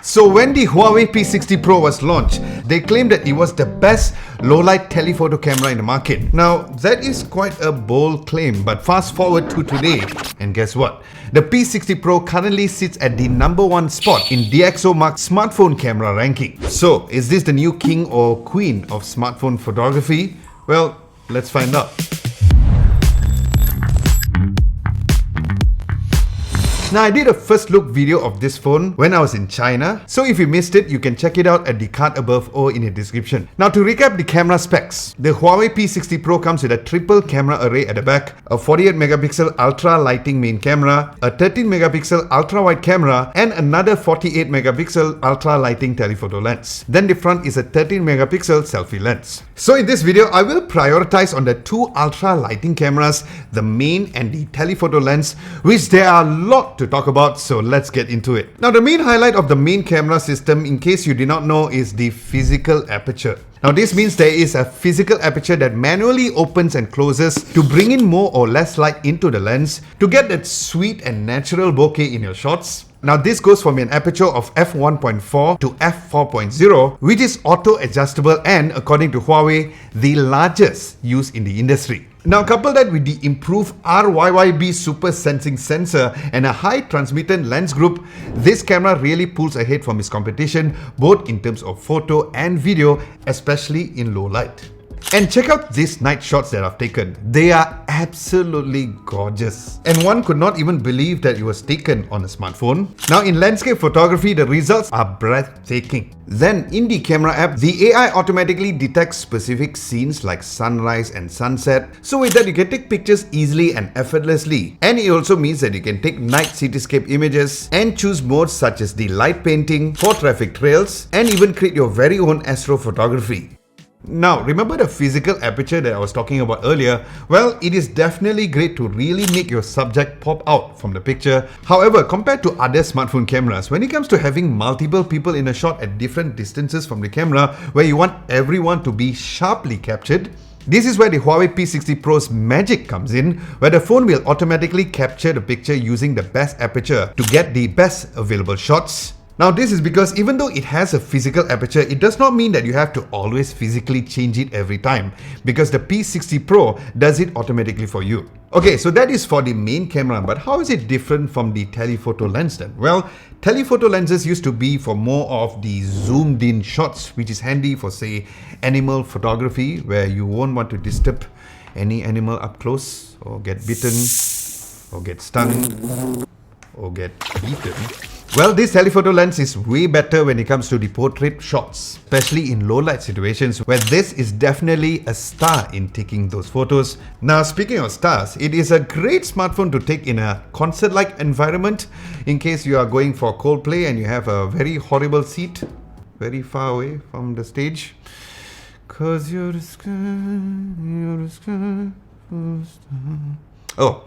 So when the Huawei P60 Pro was launched, they claimed that it was the best low-light telephoto camera in the market. Now, that is quite a bold claim, but fast forward to today, and guess what? The P60 Pro currently sits at the #1 spot in DxOMark's smartphone camera ranking. So, is this the new king or queen of smartphone photography? Well, let's find out. Now, I did a first look video of this phone when I was in China, so if you missed it, you can check it out at the card above or in the description. Now, to recap the camera specs, the Huawei P60 Pro comes with a triple camera array at the back, a 48 megapixel ultra lighting main camera, a 13 megapixel ultra wide camera, and another 48 megapixel ultra lighting telephoto lens. Then the front is a 13 megapixel selfie lens. So in this video, I will prioritize on the two ultra lighting cameras, the main and the telephoto lens, which there are a lot to talk about, so let's get into it. Now, the main highlight of the main camera system, in case you did not know, is the physical aperture. Now, this means there is a physical aperture that manually opens and closes to bring in more or less light into the lens to get that sweet and natural bokeh in your shots. Now, this goes from an aperture of f1.4 to f4.0, which is auto-adjustable and, according to Huawei, the largest used in the industry. Now, couple that with the improved RYYB Super Sensing sensor and a high transmittant lens group, this camera really pulls ahead from its competition, both in terms of photo and video, especially in low light. And check out these night shots that I've taken. They are absolutely gorgeous. And one could not even believe that it was taken on a smartphone. Now, in landscape photography, the results are breathtaking. Then, in the camera app, the AI automatically detects specific scenes like sunrise and sunset. So with that, you can take pictures easily and effortlessly. And it also means that you can take night cityscape images and choose modes such as the light painting, for traffic trails, and even create your very own astrophotography. Now, remember the physical aperture that I was talking about earlier? Well, it is definitely great to really make your subject pop out from the picture. However, compared to other smartphone cameras, when it comes to having multiple people in a shot at different distances from the camera, where you want everyone to be sharply captured, this is where the Huawei P60 Pro's magic comes in, where the phone will automatically capture the picture using the best aperture to get the best available shots. Now, this is because even though it has a physical aperture, it does not mean that you have to always physically change it every time, because the P60 Pro does it automatically for you. Okay, so that is for the main camera, but how is it different from the telephoto lens then? Well, telephoto lenses used to be for more of the zoomed in shots, which is handy for, say, animal photography, where you won't want to disturb any animal up close, or get bitten, or get stung, or get eaten. Well, this telephoto lens is way better when it comes to the portrait shots, especially in low light situations where this is definitely a star in taking those photos. Now, speaking of stars, it is a great smartphone to take in a concert-like environment in case you are going for Coldplay and you have a very horrible seat very far away from the stage. 'Cause you're the sky, you're the sky, oh.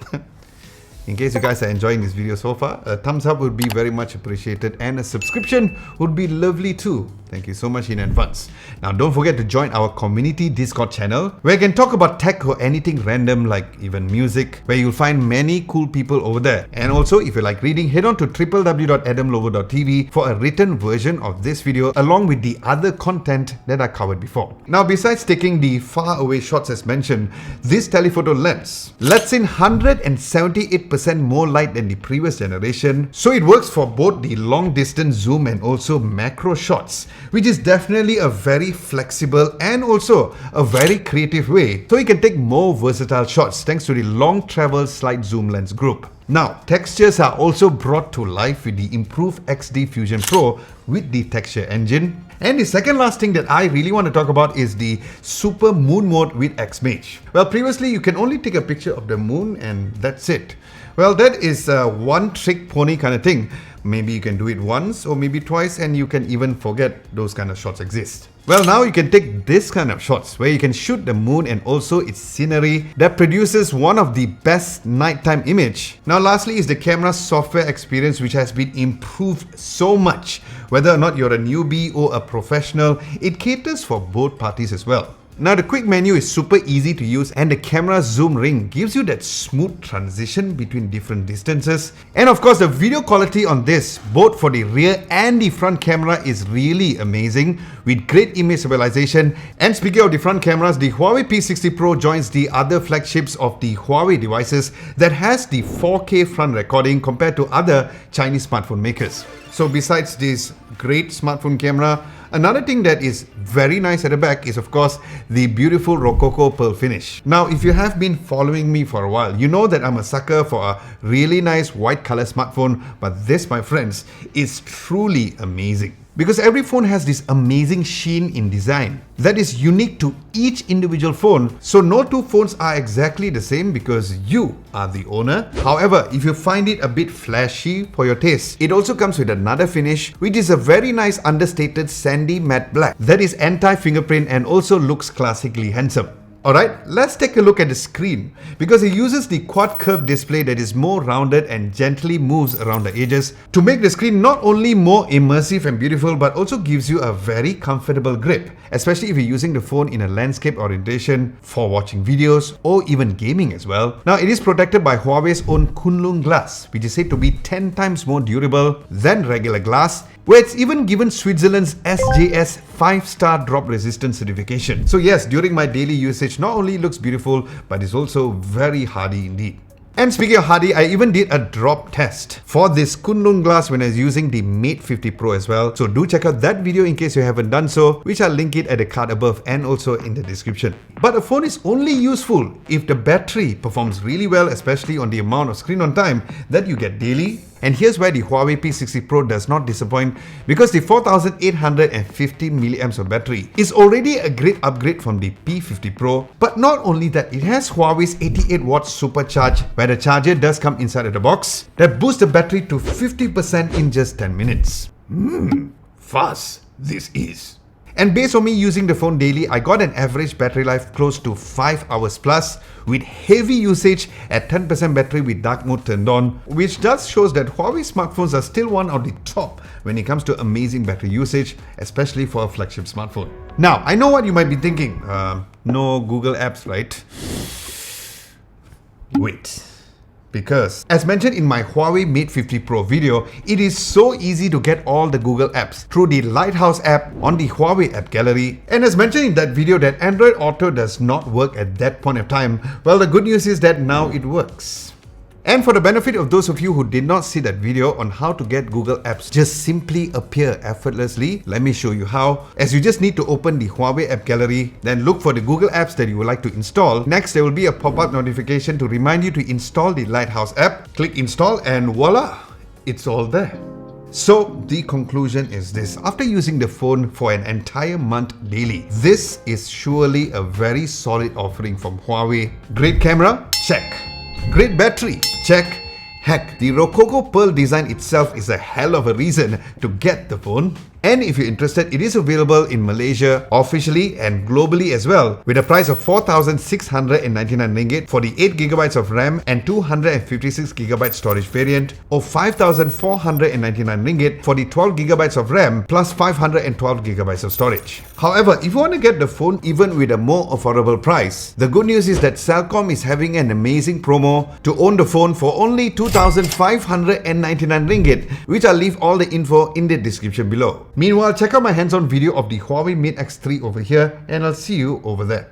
In case you guys are enjoying this video so far, a thumbs up would be very much appreciated and a subscription would be lovely too. Thank you so much in advance. Now, don't forget to join our community Discord channel, where you can talk about tech or anything random like even music, where you'll find many cool people over there. And also, if you like reading, head on to www.adamlovo.tv for a written version of this video along with the other content that I covered before. Now, besides taking the far away shots as mentioned, this telephoto lens lets in 178% more light than the previous generation, so it works for both the long distance zoom and also macro shots, which is definitely a very flexible and also a very creative way, so you can take more versatile shots thanks to the long travel slide zoom lens group. Now, textures are also brought to life with the improved XD Fusion Pro with the texture engine. And the second last thing that I really want to talk about is the Super Moon Mode with XMage. Well, previously you can only take a picture of the moon and that's it. Well, that is a one trick pony kind of thing. Maybe you can do it once or maybe twice and you can even forget those kind of shots exist. Well, now you can take this kind of shots where you can shoot the moon and also its scenery that produces one of the best nighttime image. Now, lastly is the camera software experience, which has been improved so much. Whether or not you're a newbie or a professional, it caters for both parties as well. Now the quick menu is super easy to use, and the camera zoom ring gives you that smooth transition between different distances. And of course the video quality on this, both for the rear and the front camera, is really amazing with great image stabilization. And speaking of the front cameras, the Huawei P60 Pro joins the other flagships of the Huawei devices that has the 4K front recording compared to other Chinese smartphone makers. So besides this great smartphone camera, another thing that is very nice at the back is of course the beautiful Rococo pearl finish. Now if you have been following me for a while, you know that I'm a sucker for a really nice white color smartphone, but this, my friends, is truly amazing. Because every phone has this amazing sheen in design that is unique to each individual phone. So no two phones are exactly the same because you are the owner. However, if you find it a bit flashy for your taste, it also comes with another finish, which is a very nice understated sandy matte black that is anti-fingerprint and also looks classically handsome. Alright, let's take a look at the screen because it uses the quad curve display that is more rounded and gently moves around the edges to make the screen not only more immersive and beautiful but also gives you a very comfortable grip, especially if you're using the phone in a landscape orientation for watching videos or even gaming as well. Now it is protected by Huawei's own Kunlun glass, which is said to be 10 times more durable than regular glass, where it's even given Switzerland's SJS 5-star drop resistance certification. So yes, during my daily usage, not only looks beautiful, but it's also very hardy indeed. And speaking of hardy, I even did a drop test for this Kunlun glass when I was using the Mate 50 Pro as well. So do check out that video in case you haven't done so, which I'll link it at the card above and also in the description. But a phone is only useful if the battery performs really well, especially on the amount of screen on time that you get daily. And here's where the Huawei P60 Pro does not disappoint, because the 4850 mAh of battery is already a great upgrade from the P50 Pro. But not only that, it has Huawei's 88-watt supercharge, where the charger does come inside of the box, that boosts the battery to 50% in just 10 minutes. Fast this is. And based on me using the phone daily, I got an average battery life close to 5 hours plus, with heavy usage at 10% battery with dark mode turned on, which does shows that Huawei smartphones are still one of the top when it comes to amazing battery usage, especially for a flagship smartphone. Now, I know what you might be thinking, no Google apps, right? Wait. Because, as mentioned in my Huawei Mate 50 Pro video, it is so easy to get all the Google apps through the Lighthouse app on the Huawei app gallery. And as mentioned in that video that Android Auto does not work at that point of time, well, the good news is that now it works. And for the benefit of those of you who did not see that video on how to get Google apps just simply appear effortlessly, let me show you how. As you just need to open the Huawei app gallery, then look for the Google apps that you would like to install. Next, there will be a pop-up notification to remind you to install the Lighthouse app. Click install and voila, it's all there. So the conclusion is this: after using the phone for an entire month daily, this is surely a very solid offering from Huawei. Great camera? Check. Great battery? Check. Heck, the Rococo pearl design itself is a hell of a reason to get the phone. And if you're interested, it is available in Malaysia officially and globally as well, with a price of 4,699 ringgit for the 8GB of RAM and 256GB storage variant, or 5,499 ringgit for the 12GB of RAM plus 512GB of storage. However, if you want to get the phone even with a more affordable price, the good news is that Celcom is having an amazing promo to own the phone for only 2,599 ringgit, which I'll leave all the info in the description below. Meanwhile, check out my hands-on video of the Huawei Mate X3 over here, and I'll see you over there.